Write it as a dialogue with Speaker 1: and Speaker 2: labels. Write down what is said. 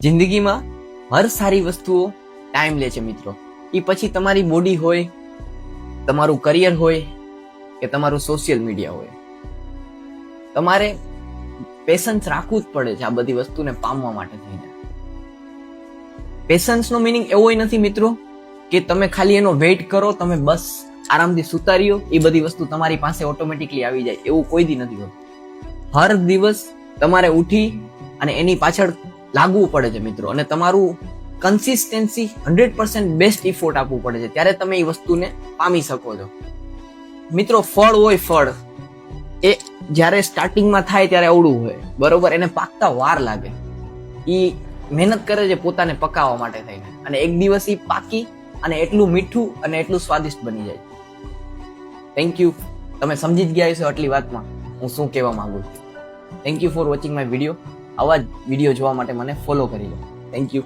Speaker 1: જિંદગીમાં હર સારી વસ્તુઓ ટાઈમ લે છે મિત્રો. એ પછી તમારી બોડી હોય, તમારું કરિયર હોય કે તમારું સોશિયલ મીડિયા હોય, તમારે પેશન્સ રાખવું જ પડે છે આ બધી વસ્તુને પામવા માટે થઈને. પેશન્સ નો મિનિંગ એવો નથી મિત્રો કે તમે ખાલી એનો વેઇટ કરો, તમે બસ આરામથી સુતા રહ્યો, એ બધી વસ્તુ તમારી પાસે ઓટોમેટિકલી આવી જાય, એવું કોઈ દી નથી હોતું. હર દિવસ તમારે ઉઠી અને એની પાછળ લાગવું પડે છે મિત્રો, અને તમારું કન્સિસ્ટન્સી 100% બેસ્ટ ઇફોર્ટ આપવું પડે છે, ત્યારે તમે એ વસ્તુને પામી શકો છો મિત્રો. ફળ હોય, ફળ એ જ્યારે સ્ટાર્ટિંગમાં થાય ત્યારે અવળું હોય, બરોબર, એને પાકતા વાર લાગે. એ મહેનત કરે છે પોતાને પકાવવા માટે થઈને, અને એક દિવસ એ પાકી અને એટલું મીઠું અને એટલું સ્વાદિષ્ટ બની જાય. Thank you. તમે સમજી જ ગયા છો આટલી વાતમાં હું શું કહેવા માંગુ છું. Thank you for watching my video. આવા જ વિડીયો જોવા માટે મને ફોલો કરી લો. Thank you.